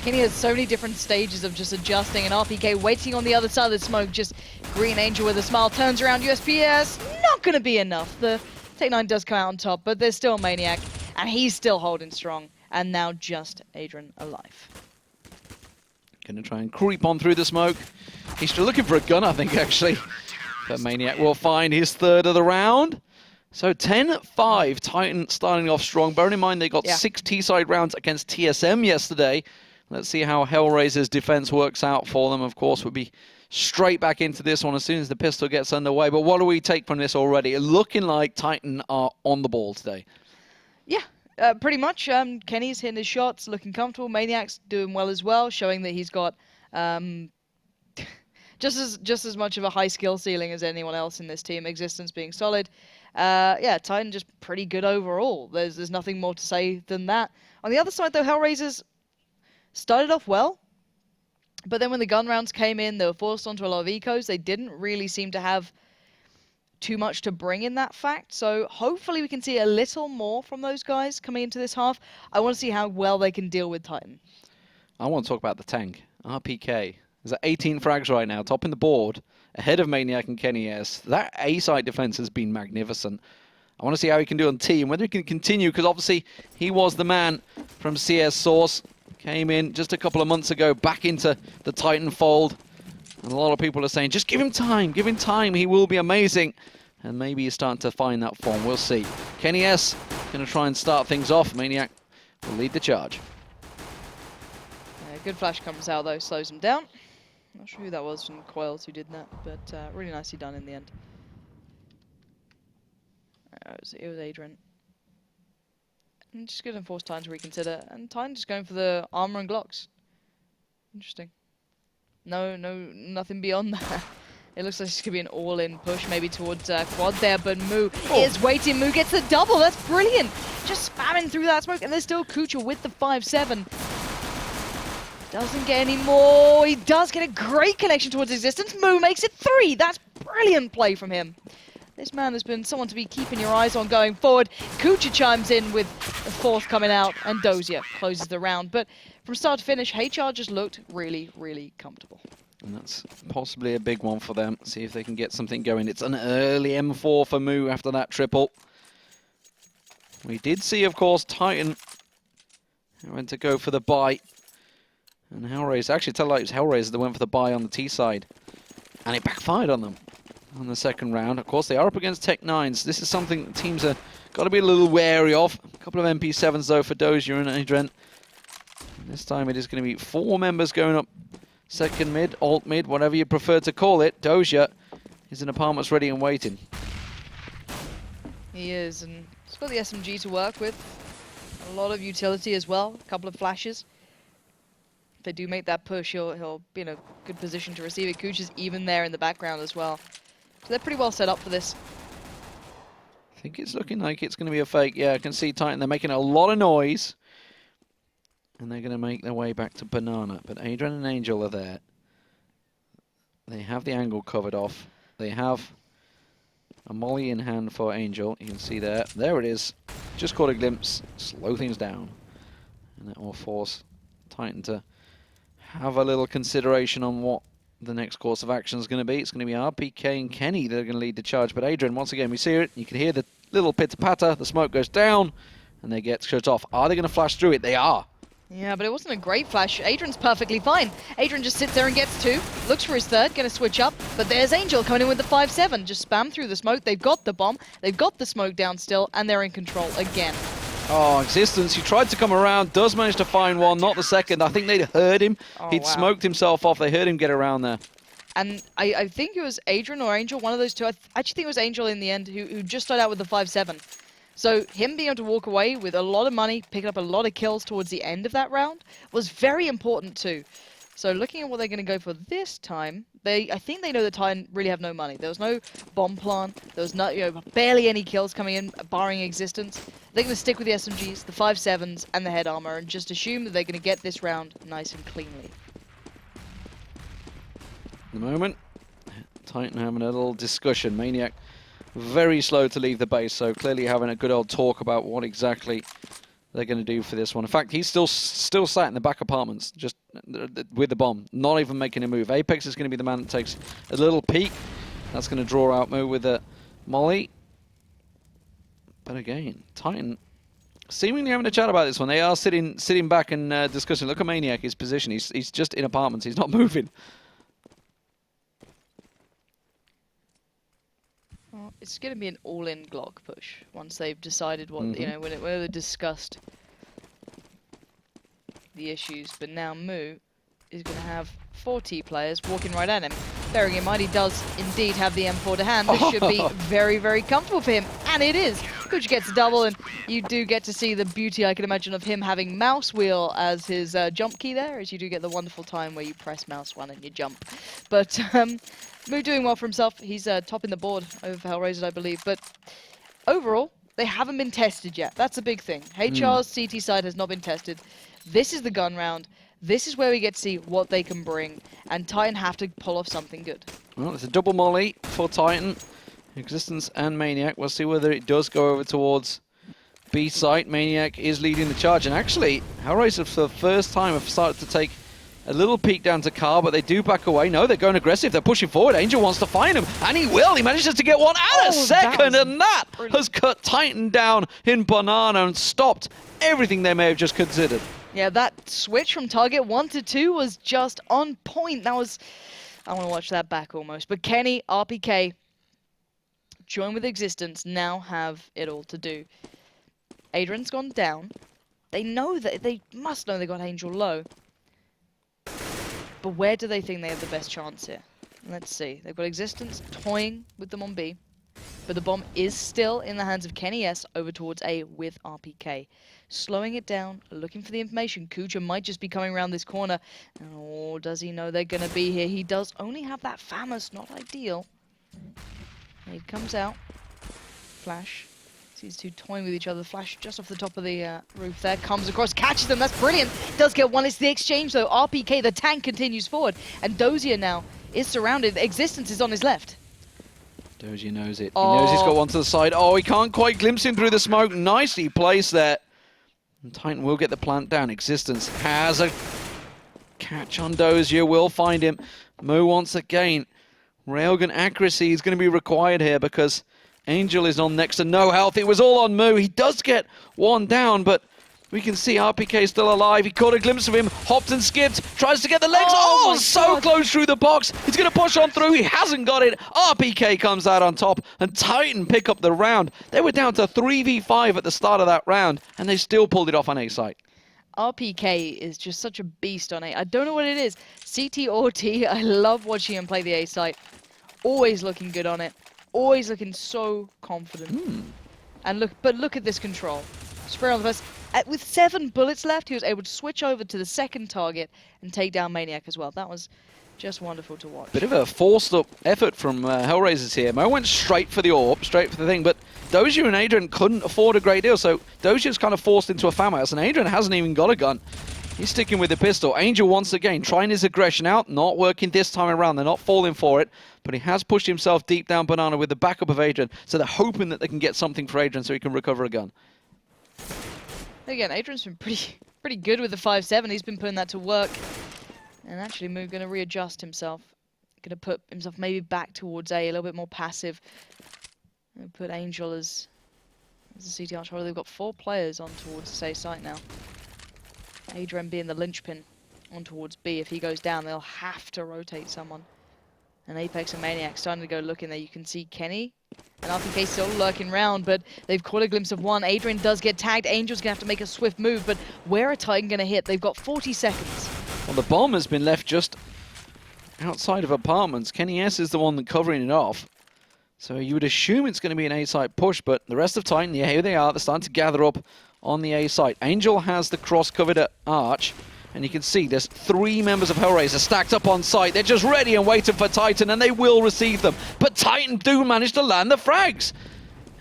Kenny has so many different stages of just adjusting, and RPK waiting on the other side of the smoke. Just Green Angel with a smile, turns around, USPS, not going to be enough. The Tech 9 does come out on top, but there's still Maniac, and he's still holding strong. And now just Adrian alive. Gonna try and creep on through the smoke. He's still looking for a gun, I think, actually. But Maniac will find his third of the round. So 10-5, Titan starting off strong. Bearing in mind they got 6 T-side rounds against TSM yesterday. Let's see how HellRaisers' defense works out for them. Of course, we'll be straight back into this one as soon as the pistol gets underway. But what do we take from this already? Looking like Titan are on the ball today. Yeah. Pretty much. Kenny's hitting his shots, looking comfortable. Maniac's doing well as well, showing that he's got just as much of a high skill ceiling as anyone else in this team. Existence being solid. Yeah, Titan just pretty good overall. There's nothing more to say than that. On the other side, though, HellRaisers started off well, but then when the gun rounds came in, they were forced onto a lot of ecos. They didn't really seem to have too much to bring in that fact, so hopefully we can see a little more from those guys coming into this half. I want to see how well they can deal with Titan. I want to talk about the tank. RPK is at 18 frags right now, topping the board, ahead of Maniac and Kenny S. That A-side defense has been magnificent. I want to see how he can do on team, whether he can continue, because obviously he was the man from CS Source, came in just a couple of months ago, back into the Titan fold. And a lot of people are saying, just give him time, he will be amazing. And maybe he's starting to find that form, we'll see. Kenny S going to try and start things off. Maniac will lead the charge. Good flash comes out though, slows him down. Not sure who that was from Coils who did that, but really nicely done in the end. It was Adrian. And just going to force Titan to reconsider, and Titan just going for the armor and Glocks. Interesting. Nothing beyond that. It looks like it's going to be an all-in push, maybe towards quad there, but Moo is waiting. Moo gets the double. That's brilliant. Just spamming through that smoke, and there's still Kucha with the 5-7. Doesn't get any more. He does get a great connection towards Existence. Moo makes it 3. That's brilliant play from him. This man has been someone to be keeping your eyes on going forward. Kucha chimes in with the 4th coming out, and Dozier closes the round. But from start to finish, HR just looked really, really comfortable. And that's possibly a big one for them. See if they can get something going. It's an early M4 for Moo after that triple. We did see, of course, Titan went to go for the buy. And HellRaisers, actually tell like it was HellRaisers that went for the buy on the T side. And it backfired on them on the second round. Of course, they are up against Tech 9s. This is something that teams are got to be a little wary of. A couple of MP7s, though, for Dozier and Adrian. This time it is going to be 4 members going up second mid, alt mid, whatever you prefer to call it. Dozier is in apartments ready and waiting. He is, and he's got the SMG to work with. A lot of utility as well, a couple of flashes. If they do make that push, he'll be in a good position to receive it. Kucha's even there in the background as well. So they're pretty well set up for this. I think it's looking like it's going to be a fake. Yeah, I can see Titan. They're making a lot of noise. And they're going to make their way back to Banana. But Adrian and Angel are there. They have the angle covered off. They have a molly in hand for Angel. You can see there. There it is. Just caught a glimpse. Slow things down. And that will force Titan to have a little consideration on what the next course of action is going to be. It's going to be RPK and Kenny that are going to lead the charge. But Adrian, once again, we see it. You can hear the little pitter-patter. The smoke goes down. And they get shut off. Are they going to flash through it? They are. Yeah, but it wasn't a great flash. Adrian's perfectly fine. Adrian just sits there and gets 2. Looks for his 3rd, gonna switch up. But there's Angel coming in with the 5-7. Just spam through the smoke. They've got the bomb. They've got the smoke down still, and they're in control again. Oh, Existence. He tried to come around. Does manage to find one. Not the second. I think they'd heard him. He'd smoked himself off. They heard him get around there. And I think it was Adrian or Angel, one of those two. I actually think it was Angel in the end who just started out with the 5-7. So him being able to walk away with a lot of money, picking up a lot of kills towards the end of that round was very important too. So looking at what they're going to go for this time, I think they know that Titan really have no money. There was no bomb plant. There was no, barely any kills coming in, barring existence. They're going to stick with the SMGs, the 5.7s, and the head armor, and just assume that they're going to get this round nice and cleanly. At the moment, Titan having a little discussion. Maniac very slow to leave the base, so clearly having a good old talk about what exactly they're going to do for this one. In fact, he's still sat in the back apartments, just with the bomb, not even making a move. Apex is going to be the man that takes a little peek. That's going to draw out Mo with a molly. But again, Titan seemingly having a chat about this one. They are sitting back and discussing. Look at Maniac, his position. He's just in apartments. He's not moving. Well, it's going to be an all-in Glock push once they've decided what, when they've discussed the issues. But now Mu is going to have 4 T players walking right at him. Bearing in mind he does indeed have the M4 to hand. This should be very, very comfortable for him. And it is. Kuch gets a double, and you do get to see the beauty, I can imagine, of him having mouse wheel as his jump key there, as you do get the wonderful time where you press mouse 1 and you jump. But Mu doing well for himself. He's topping the board over for HellRaisers, I believe. But overall, they haven't been tested yet. That's a big thing. HR's CT side has not been tested. This is the gun round. This is where we get to see what they can bring. And Titan have to pull off something good. Well, it's a double molly for Titan. Existence and Maniac. We'll see whether it does go over towards B site. Maniac is leading the charge. And actually, HellRaisers for the first time have started to take a little peek down to Car, but they do back away. No, they're going aggressive. They're pushing forward. Angel wants to find him, and he will. He manages to get one and a second, and that has cut Titan down in banana and stopped everything they may have just considered. Yeah, that switch from target 1 to 2 was just on point. That was... I want to watch that back almost. But Kenny, RPK, join with Existence, now have it all to do. Adrian's gone down. They know that... They must know they got Angel low. But where do they think they have the best chance here? Let's see. They've got Existence toying with them on B. But the bomb is still in the hands of Kenny S over towards A with RPK. Slowing it down, looking for the information. Kucha might just be coming around this corner. Oh, does he know they're going to be here? He does only have that FAMAS, not ideal. He comes out. Flash. These two toying with each other. Flash just off the top of the roof there. Comes across, catches them. That's brilliant. Does get one. It's the exchange though. RPK, the tank, continues forward. And Dozier now is surrounded. Existence is on his left. Dozier knows it. He knows he's got one to the side. Oh, he can't quite glimpse him through the smoke. Nicely placed there. And Titan will get the plant down. Existence has a catch on Dozier. Will find him. Mo once again. Railgun accuracy is going to be required here because Angel is on next to no health. It was all on Mu. He does get one down, but we can see RPK still alive. He caught a glimpse of him, hopped and skipped, tries to get the legs. Oh, so close through the box. He's going to push on through. He hasn't got it. RPK comes out on top, and Titan pick up the round. They were down to 3v5 at the start of that round, and they still pulled it off on A site. RPK is just such a beast on A. I don't know what it is. CT or T, I love watching him play the A site. Always looking good on it. Always looking so confident. And look at this control. Spray on the first. With 7 bullets left, he was able to switch over to the second target and take down Maniac as well. That was just wonderful to watch. Bit of a forced up effort from HellRaisers here. Mo went straight for the AWP, straight for the thing, but Dozier and Adrian couldn't afford a great deal, so Dozier's kind of forced into a FAMAS, and Adrian hasn't even got a gun. He's sticking with the pistol. Angel once again trying his aggression out, not working this time around. They're not falling for it, but he has pushed himself deep down banana with the backup of Adrian, so they're hoping that they can get something for Adrian so he can recover a gun. Again, Adrian's been pretty good with the 5.7. He's been putting that to work. And actually, Mu going to readjust himself. Going to put himself maybe back towards A little bit more passive. And put Angel as a CT controller. They've got 4 players on towards the A site now. Adrian being the linchpin on towards B. If he goes down, they'll have to rotate someone. And Apex and Maniac starting to go looking there. You can see Kenny and RPK still lurking round, but they've caught a glimpse of one. Adrian does get tagged. Angel's going to have to make a swift move, but where are Titan going to hit? They've got 40 seconds. Well, the bomb has been left just outside of apartments. Kenny S is the one covering it off. So you would assume it's going to be an A-site push, but the rest of Titan, yeah, here they are. They're starting to gather up on the A-site. Angel has the cross covered at Arch, and you can see there's 3 members of HellRaisers stacked up on site. They're just ready and waiting for Titan, and they will receive them. But Titan do manage to land the frags,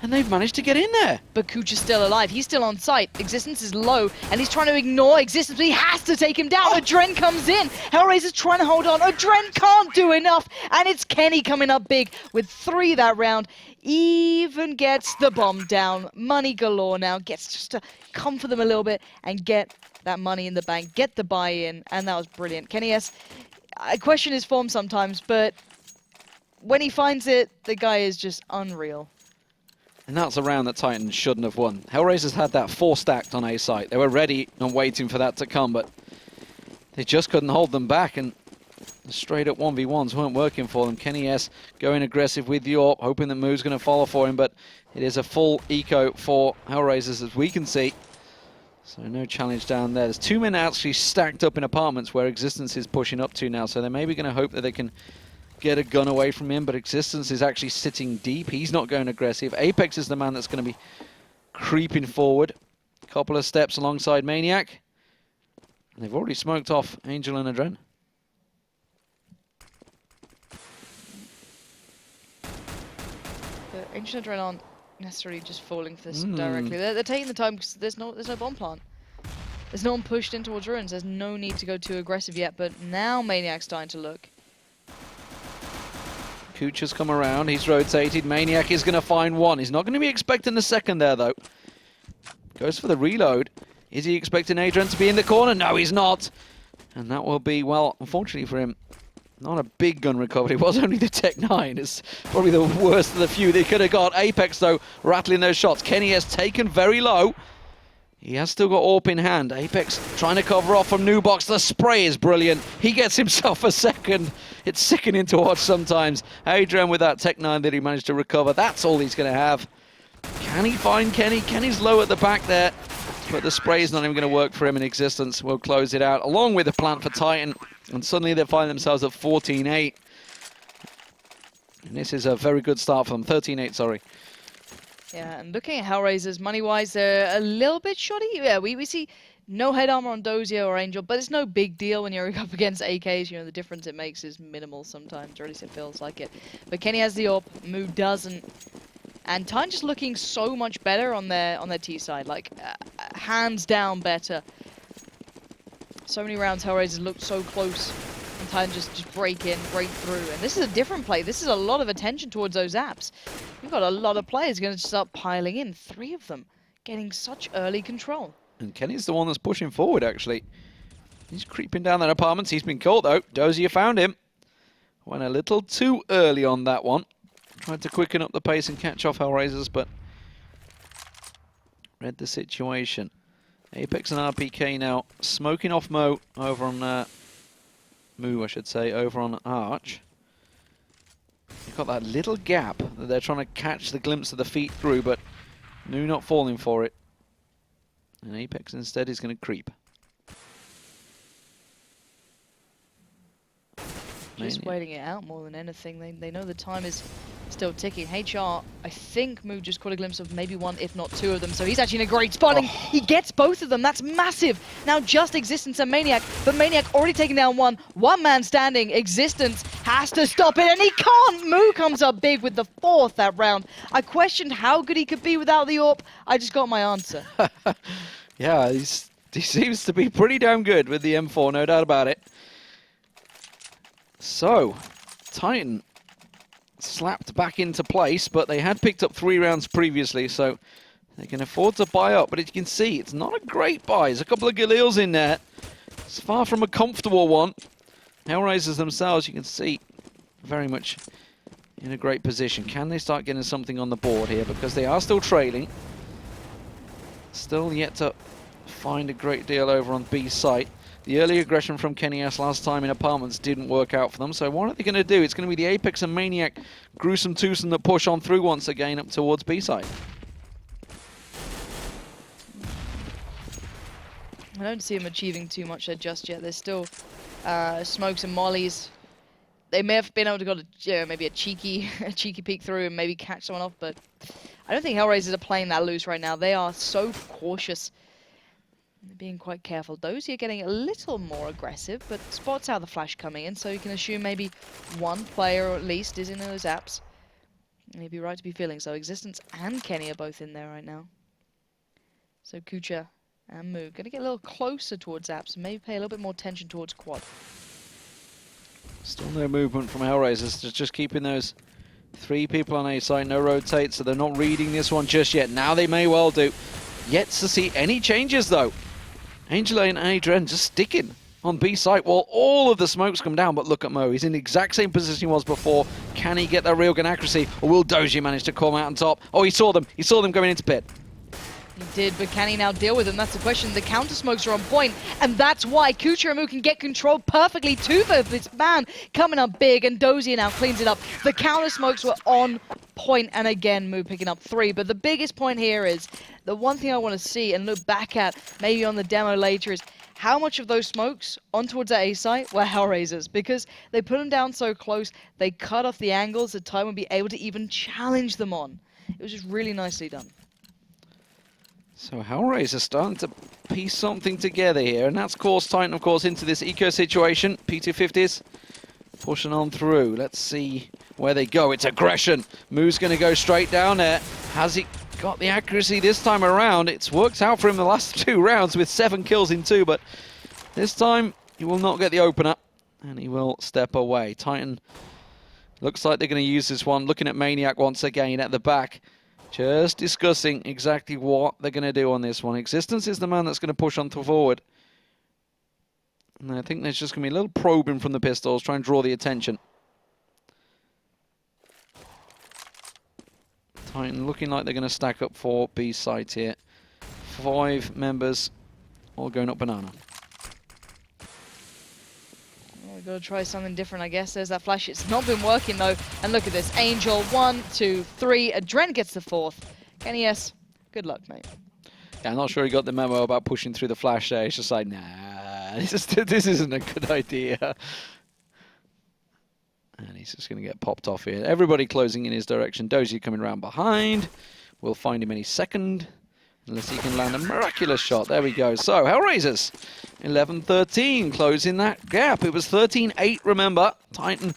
and they've managed to get in there. But Cooch is still alive. He's still on site. Existence is low, and he's trying to ignore Existence, but he has to take him down. Adren comes in. HellRaisers trying to hold on. Adren can't do enough, and it's Kenny coming up big with 3 that round. Even gets the bomb down. Money galore now. Gets just to comfort them a little bit and get that money in the bank. Get the buy-in, and that was brilliant. Kenny S, I question his form sometimes, but when he finds it, the guy is just unreal. And that's a round that Titan shouldn't have won. HellRaisers had that 4 stacked on A site. They were ready and waiting for that to come, but they just couldn't hold them back, and the straight up 1v1s weren't working for them. Kenny S going aggressive with the AWP, hoping that Moo's going to follow for him, but it is a full eco for HellRaisers, as we can see. So no challenge down there. There's 2 men actually stacked up in apartments where Existence is pushing up to now, so they're maybe going to hope that they can get a gun away from him, but Existence is actually sitting deep. He's not going aggressive. Apex is the man that's going to be creeping forward. A couple of steps alongside Maniac. And they've already smoked off Angel and Adren. The Angel and Adren aren't necessarily just falling for this directly. They're taking the time because there's no bomb plant. There's no one pushed in towards ruins. There's no need to go too aggressive yet, but now Maniac's starting to look. Cooch has come around, he's rotated. Maniac is going to find one. He's not going to be expecting the second there, though. Goes for the reload. Is he expecting Adrian to be in the corner? No, he's not. And that will be, well, unfortunately for him, not a big gun recovery. It was only the Tech 9. It's probably the worst of the few they could have got. Apex, though, rattling those shots. Kenny has taken very low. He has still got AWP in hand. Apex trying to cover off from Nubox. The spray is brilliant. He gets himself a second. It's sickening to watch sometimes. Adrian with that Tech 9 that he managed to recover. That's all he's going to have. Can he find Kenny? Kenny's low at the back there. But the spray is not even going to work for him in Existence. We'll close it out, along with the plant for Titan. And suddenly they find themselves at 14-8. And this is a very good start for them. 13-8, sorry. Yeah, and looking at HellRaisers, money-wise, they're a little bit shoddy. Yeah, we see no head armor on Dozier or Angel, but it's no big deal when you're up against AKs. You know, the difference it makes is minimal sometimes, or at least it feels like it. But Kenny has the AWP, Moo doesn't. And Titan just looking so much better on their T side, like hands down better. So many rounds HellRaisers looked so close, and Titan just break in, break through. And this is a different play. This is a lot of attention towards those apps. You've got a lot of players going to start piling in. 3 of them getting such early control. And Kenny's the one that's pushing forward, actually. He's creeping down that apartment. He's been caught, though. Dozier found him. Went a little too early on that one. Tried to quicken up the pace and catch off HellRaisers, but read the situation. Apex and RPK now smoking off Mo over on Moo, I should say, over on Arch. You've got that little gap that they're trying to catch the glimpse of the feet through, but Moo not falling for it. And Apex instead is going to creep. Just waiting it out more than anything. They know the time is still ticking. HR, I think Moo just caught a glimpse of maybe 1, if not 2 of them. So he's actually in a great spot. And he gets both of them. That's massive. Now just Existence and Maniac. But Maniac already taken down 1. 1 man standing. Existence has to stop it. And he can't. Moo comes up big with the 4th that round. I questioned how good he could be without the AWP. I just got my answer. Yeah, he seems to be pretty damn good with the M4, no doubt about it. So, Titan slapped back into place, but they had picked up 3 rounds previously, so they can afford to buy up. But as you can see, it's not a great buy. There's a couple of Galils in there. It's far from a comfortable one. HellRaisers themselves, you can see, very much in a great position. Can they start getting something on the board here? Because they are still trailing. Still yet to find a great deal over on B site. The early aggression from Kenny S last time in apartments didn't work out for them, so what are they going to do? It's going to be the Apex and Maniac gruesome twosome that push on through once again up towards B side. I don't see him achieving too much there just yet. There's still smokes and mollies they may have been able to got maybe a cheeky peek through and maybe catch someone off, but I don't think HellRaisers are playing that loose right now. They are so cautious. They're being quite careful. Dozier getting a little more aggressive, but spots out the flash coming in, so you can assume maybe one player at least is in those apps. And he'd be right to be feeling so. Existence and Kenny are both in there right now. So Kucha and Moo gonna get a little closer towards apps and maybe pay a little bit more attention towards quad. Still no movement from HellRaisers, just keeping those 3 people on A side, no rotate, so they're not reading this one just yet. Now they may well do. Yet to see any changes though. Angel and Adrian just sticking on B site while all of the smokes come down, but look at Mo. He's in the exact same position he was before. Can he get that real gun accuracy, or will Dozier manage to come out on top? Oh, he saw them. He saw them going into pit. He did, but can he now deal with them? That's the question. The counter smokes are on point, and that's why Kucha and Moo can get control perfectly to this man coming up big, and Dozier now cleans it up. The counter smokes were on point, and again, Moo picking up 3. But the biggest point here is, the one thing I want to see and look back at, maybe on the demo later, is how much of those smokes on towards that A site were HellRaisers, because they put them down so close, they cut off the angles that Time would be able to even challenge them on. It was just really nicely done. So HellRaisers starting to piece something together here, and that's caused Titan, of course, into this eco situation. P250s pushing on through. Let's see where they go. It's aggression. Moo's going to go straight down there. Has he got the accuracy this time around? It's worked out for him the last 2 rounds with 7 kills in 2, but this time he will not get the opener, and he will step away. Titan looks like they're going to use this one. Looking at Maniac once again at the back. Just discussing exactly what they're going to do on this one. Existence is the man that's going to push on forward. And I think there's just going to be a little probing from the pistols, try and draw the attention. Titan looking like they're going to stack up for B site here. 5 members all going up banana. We've got to try something different, I guess. There's that flash. It's not been working, though. And look at this. Angel, 1, 2, 3. Adren gets the 4th. Kenny S, good luck, mate. Yeah, I'm not sure he got the memo about pushing through the flash there. It's just like, nah, this isn't a good idea. And he's just going to get popped off here. Everybody closing in his direction. Dozier coming around behind. We'll find him any second. Unless he can land a miraculous shot. There we go. So, HellRaisers, 11-13, closing that gap. It was 13-8, remember. Titan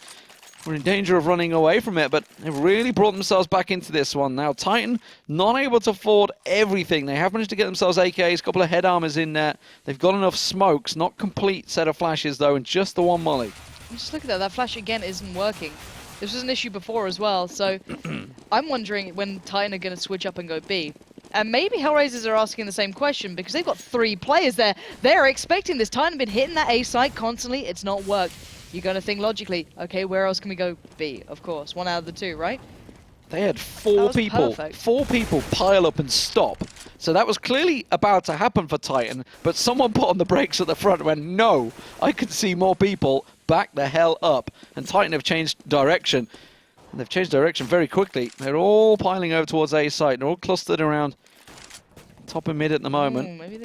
were in danger of running away from it, but they've really brought themselves back into this one. Now, Titan not able to afford everything. They have managed to get themselves AKs, a couple of head armors in there. They've got enough smokes, not complete set of flashes, though, and just the one molly. Just look at that. That flash, again, isn't working. This was an issue before as well, so I'm wondering when Titan are going to switch up and go B. And maybe HellRaisers are asking the same question because they've got 3 players there. They're expecting this. Titan have been hitting that A site constantly. It's not worked. You're going to think logically, okay, where else can we go? B, of course. 1 out of the 2, right? They had 4 people. Perfect. 4 people pile up and stop. So that was clearly about to happen for Titan, but someone put on the brakes at the front and went, no, I can see more people. Back the hell up. And Titan have changed direction. And they've changed direction very quickly. They're all piling over towards A site. They're all clustered around top and mid at the moment. Maybe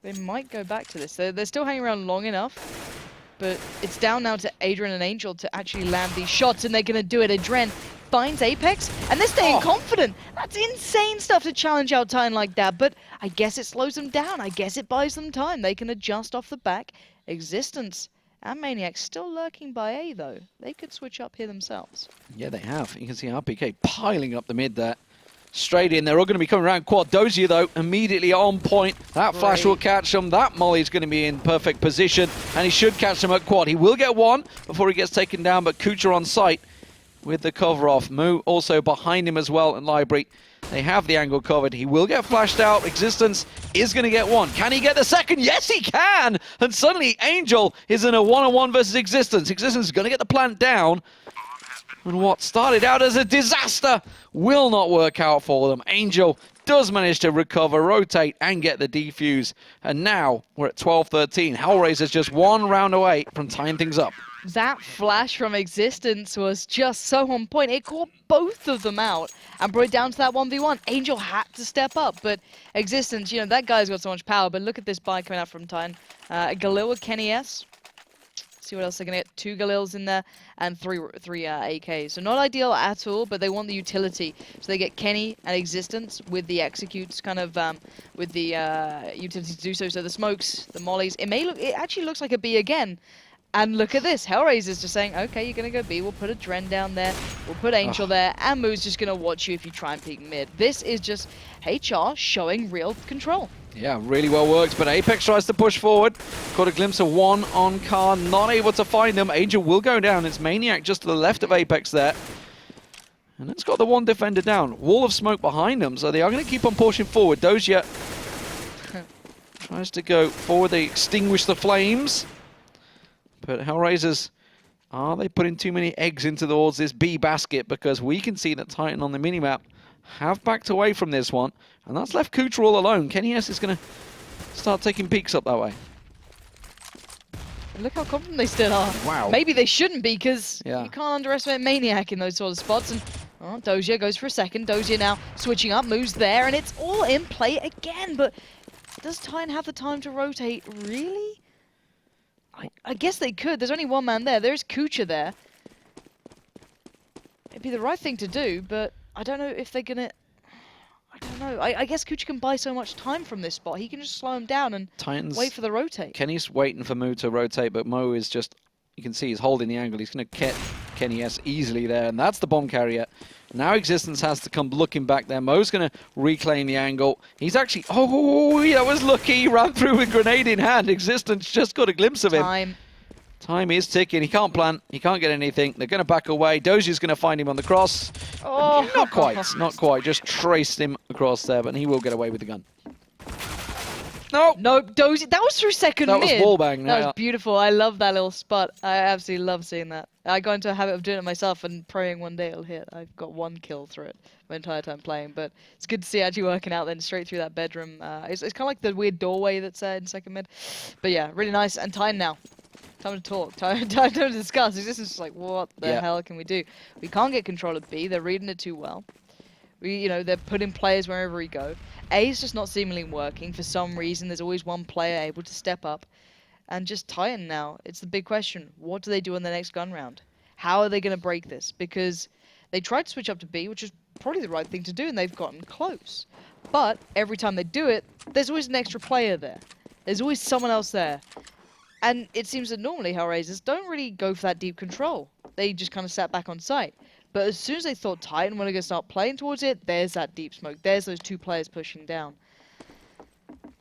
they might go back to this. They're still hanging around long enough. But it's down now to Adrian and Angel to actually land these shots. And they're going to do it. Adren finds Apex. And they're staying confident. That's insane stuff to challenge out Titan like that. But I guess it slows them down. I guess it buys them time. They can adjust off the back. Existence and Maniac still lurking by A, though. They could switch up here themselves. Yeah, they have. You can see RPK piling up the mid there. Straight in. They're all going to be coming around quad. Dozier, though, immediately on point. That flash will catch them. That Molly's going to be in perfect position. And he should catch them at quad. He will get 1 before he gets taken down, but Kucha on site with the cover off. Moo also behind him as well in Library. They have the angle covered. He will get flashed out. Existence is going to get 1. Can he get the second? Yes, he can! And suddenly, Angel is in a one-on-one versus Existence. Existence is going to get the plant down. And what started out as a disaster will not work out for them. Angel does manage to recover, rotate, and get the defuse. And now we're at 12-13. HellRaisers just 1 round away from tying things up. That flash from Existence was just so on point. It caught both of them out and brought it down to that 1v1. Angel had to step up, but Existence, you know, that guy's got so much power. But look at this buy coming out from Titan. Galil with Kenny S. See what else they're going to get. 2 Galils in there and three AKs. So not ideal at all, but they want the utility. So they get Kenny and Existence with the executes, kind of with the utility to do so. So the smokes, the mollies. It actually looks like a B again. And look at this. HellRaisers just saying, okay, you're going to go B. We'll put a Dren down there. We'll put Angel there. And Moo's just going to watch you if you try and peek mid. This is just HR showing real control. Yeah, really well worked, but Apex tries to push forward. Got a glimpse of one on Car, not able to find them. Angel will go down. It's Maniac just to the left of Apex there. And it's got the one defender down. Wall of smoke behind them, so they are going to keep on pushing forward. Dozier tries to go forward. They extinguish the flames. But HellRaisers, are they putting too many eggs into towards this B basket? Because we can see that Titan on the minimap have backed away from this one, and that's left Kucha all alone. Kenny S is going to start taking peeks up that way. And look how confident they still are. Wow. Maybe they shouldn't be, because Yeah. you can't underestimate Maniac in those sort of spots. And Dozier goes for a second. Dozier now switching up, moves there, and it's all in play again. But does Titan have the time to rotate? Really? I guess they could. There's only one man there. There's Kucha there. It'd be the right thing to do, but I don't know if they're going to... I don't know. I guess Kucha can buy so much time from this spot. He can just slow him down and wait for the rotate. Kenny's waiting for Mo to rotate, but Mo is just... You can see he's holding the angle. He's going to get Kenny S easily there, and that's the bomb carrier. Now Existence has to come looking back there. Mo's going to reclaim the angle. He's actually... Oh, that was lucky. He ran through with grenade in hand. Existence just got a glimpse of him. Time is ticking. He can't plant. He can't get anything. They're going to back away. Dozier's going to find him on the cross. Oh. Not quite. Not quite. Just traced him across there, but he will get away with the gun. No. Nope, Dozier. That was through second mid. That was wallbang. That was beautiful. I love that little spot. I absolutely love seeing that. I got into a habit of doing it myself and praying one day it'll hit. I've got 1 kill through it my entire time playing, but it's good to see it actually working out then straight through that bedroom. It's kind of like the weird doorway that's in second mid. But yeah, really nice. And time now. Time to talk. Time to discuss. This is just like, what the hell can we do? We can't get control of B. They're reading it too well. They're putting players wherever we go. A is just not seemingly working. For some reason, there's always one player able to step up. And just Titan now. It's the big question. What do they do in the next gun round? How are they going to break this? Because they tried to switch up to B, which is probably the right thing to do, and they've gotten close. But every time they do it, there's always an extra player there. There's always someone else there. And it seems that normally HellRaisers don't really go for that deep control. They just kind of sat back on site. But as soon as they thought Titan were going to start playing towards it, there's that deep smoke. There's those 2 players pushing down.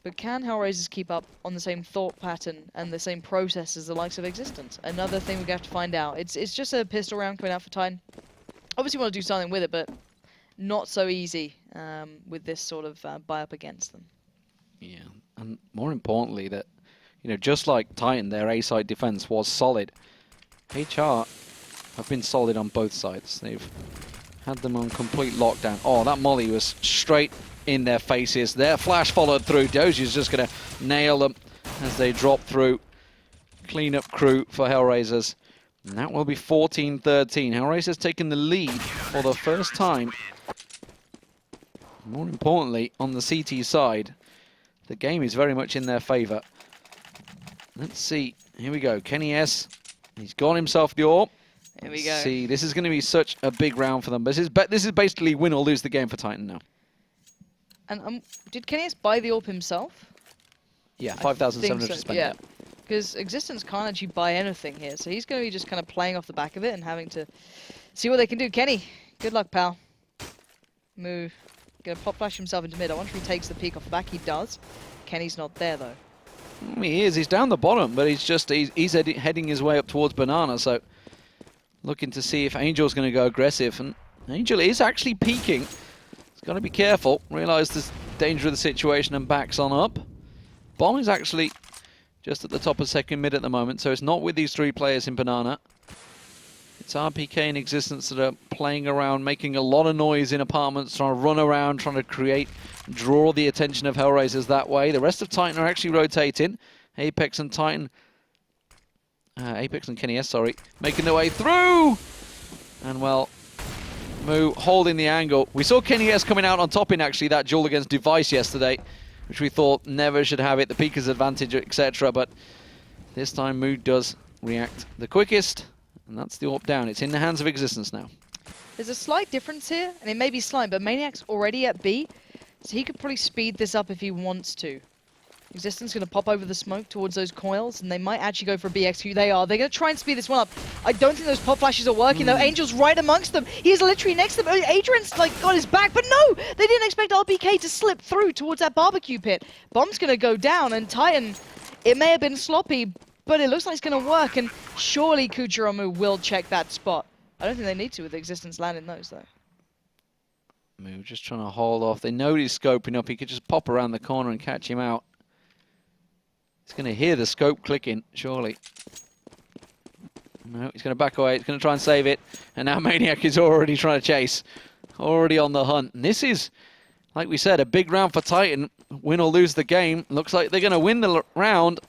But can HellRaisers keep up on the same thought pattern and the same process as the likes of Existence? Another thing we have to find out. It's just a pistol round coming out for Titan. Obviously want to do something with it, but not so easy with this sort of buy-up against them. Yeah, and more importantly that, just like Titan, their A-side defense was solid. HR have been solid on both sides. They've had them on complete lockdown. Oh, that molly was straight in their faces. Their flash followed through. Dozier's just going to nail them as they drop through. Clean-up crew for HellRaisers. And that will be 14-13. HellRaisers taking the lead for the first time. More importantly, on the CT side, the game is very much in their favor. Let's see. Here we go. Kenny S. He's got himself the AWP. Here we go. See, this is going to be such a big round for them. This is basically win or lose the game for Titan now. And did Kenny S buy the AWP himself? Yeah, 5,700 to spend. Yeah, because Existence can't actually buy anything here, so he's going to be just kind of playing off the back of it and having to see what they can do. Kenny, good luck, pal. Move. Going to pop flash himself into mid. I wonder if he takes the peek off the back. He does. Kenny's not there though. He is. He's down the bottom, but he's heading his way up towards Banana. So looking to see if Angel's going to go aggressive, and Angel is actually peeking. He's got to be careful. Realise the danger of the situation and backs on up. Bomb is actually just at the top of second mid at the moment, so it's not with these 3 players in Banana. It's RPK and Existence that are playing around, making a lot of noise in apartments, trying to run around, trying to draw the attention of HellRaisers that way. The rest of Titan are actually rotating. Apex and Titan, Apex and Kenny S, sorry, making their way through. And well, Moo holding the angle. We saw Kenny S coming out on top in actually that duel against Device yesterday, which we thought never should have it, the Peekers advantage, etc. But this time Moo does react the quickest, and that's the AWP down. It's in the hands of Existence now. There's a slight difference here, and it may be slight, but Maniac's already at B, so he could probably speed this up if he wants to. Existence going to pop over the smoke towards those coils, and they might actually go for a BXQ. They are. They're going to try and speed this one up. I don't think those pop flashes are working, though. Angel's right amongst them. He is literally next to them. Adrian's like got his back, but no! They didn't expect RPK to slip through towards that barbecue pit. Bomb's going to go down, and Titan, it may have been sloppy, but it looks like it's going to work, and surely Kuchiramu will check that spot. I don't think they need to with Existence landing those, though. Moo just trying to hold off. They know he's scoping up. He could just pop around the corner and catch him out. He's going to hear the scope clicking, surely. No, he's going to back away. He's going to try and save it. And now Maniac is already trying to chase. Already on the hunt. And this is, like we said, a big round for Titan. Win or lose the game. Looks like they're going to win the round.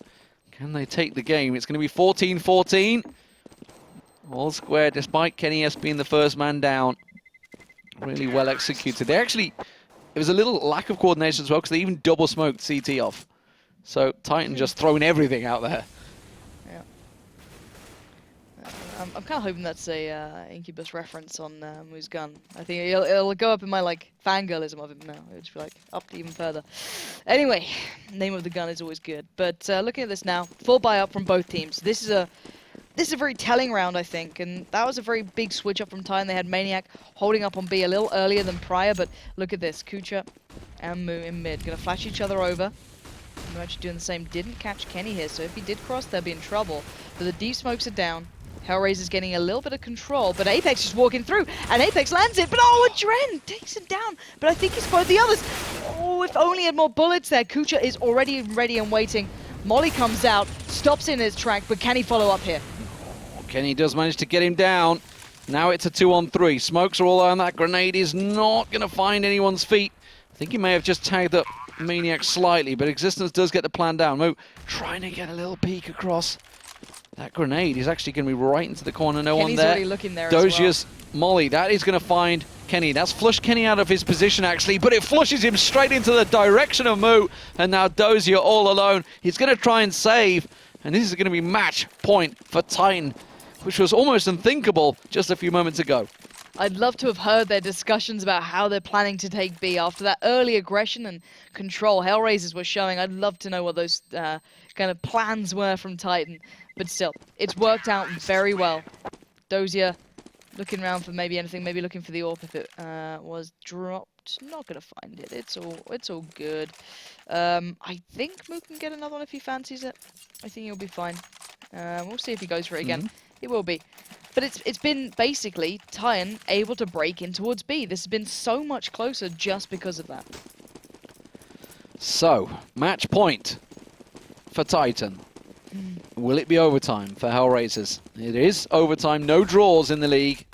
Can they take the game? It's going to be 14-14. All square, despite Kenny S being the first man down. Really well executed. They actually, it was a little lack of coordination as well, because they even double smoked CT off. So Titan just throwing everything out there. Yeah. I'm kind of hoping that's a Incubus reference on Moo's gun. I think it'll go up in my like fangirlism of him now. It'll just be like up even further. Anyway, name of the gun is always good. But looking at this now, full buy up from both teams. This is a very telling round, I think, and that was a very big switch up from Titan. They had Maniac holding up on B a little earlier than prior, but look at this. Kucha and Moo in mid. Gonna flash each other over. Moo actually doing the same. Didn't catch Kenny here, so if he did cross, they'd be in trouble. But the deep smokes are down. HellRaisers getting a little bit of control, but Apex just walking through, and Apex lands it, but oh, Adren takes it down, but I think he spotted the others. Oh, if only he had more bullets there. Kucha is already ready and waiting. Molly comes out, stops in his track, but can he follow up here? Kenny does manage to get him down. Now it's a 2-on-3. Smokes are all on. That grenade is not going to find anyone's feet. I think he may have just tagged up Maniac slightly, but Existence does get the plan down. Moo trying to get a little peek across. That grenade is actually going to be right into the corner. No Kenny's one there. already looking there Dozier's as Molly. That is going to find Kenny. That's flushed Kenny out of his position, actually, but it flushes him straight into the direction of Moo. And now Dozier all alone. He's going to try and save. And this is going to be match point for Titan, which was almost unthinkable just a few moments ago. I'd love to have heard their discussions about how they're planning to take B after that early aggression and control HellRaisers were showing. I'd love to know what those kind of plans were from Titan. But still, it's worked out very well. Dozier looking around for maybe anything, maybe looking for the AWP if it was dropped. Not going to find it. It's all good. I think Moo can get another one if he fancies it. I think he'll be fine. We'll see if he goes for it again. It will be. But it's been basically Titan able to break in towards B. This has been so much closer just because of that. So, match point for Titan. Will it be overtime for HellRaisers? It is overtime. No draws in the league.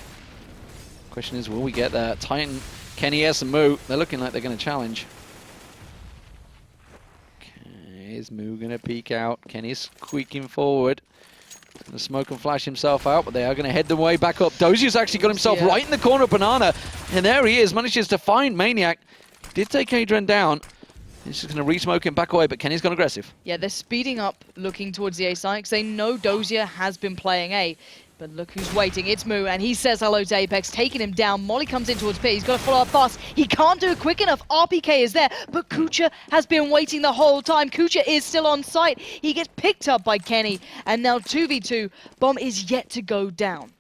Question is, will we get there? Titan, Kenny S and Moo, they're looking like they're going to challenge. Okay, is Moo going to peek out? Kenny's squeaking forward. Going to smoke and flash himself out, but they are going to head the way back up. Dozier's actually got himself right in the corner of Banana. And there he is, manages to find Maniac. Did take Adrian down. He's just going to re-smoke him back away, but Kenny's gone aggressive. Yeah, they're speeding up, looking towards the A site, because they know Dozier has been playing A. But look who's waiting. It's Moo, and he says hello to Apex, taking him down. Molly comes in towards P. He's got to follow up fast. He can't do it quick enough. RPK is there, but Kucha has been waiting the whole time. Kucha is still on site. He gets picked up by Kenny, and now 2v2. Bomb is yet to go down.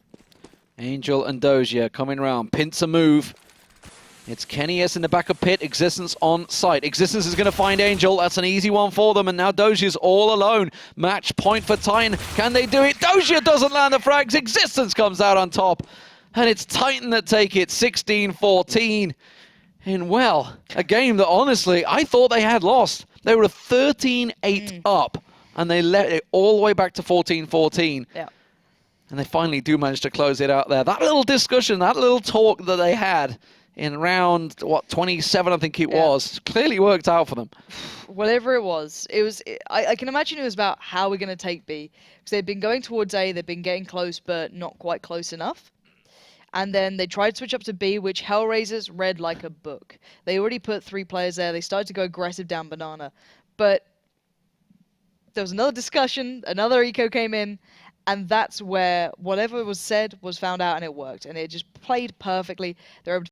Angel and Dozier coming around. Pincer move. It's Kenny S in the back of pit. Existence on site. Existence is going to find Angel. That's an easy one for them. And now Dozier's all alone. Match point for Titan. Can they do it? Dozier doesn't land the frags. Existence comes out on top. And it's Titan that take it. 16-14. And well, a game that honestly, I thought they had lost. They were 13-8 up. And they let it all the way back to 14-14. Yeah. And they finally do manage to close it out there. That little discussion, that little talk that they had in round, 27, I think it was, clearly worked out for them. Whatever it was, I can imagine it was about how we're going to take B. Because they've been going towards A, they've been getting close, but not quite close enough. And then they tried to switch up to B, which HellRaisers read like a book. They already put 3 players there. They started to go aggressive down Banana. But there was another discussion, another eco came in, And that's where whatever was said was found out and it worked. And it just played perfectly. They were able to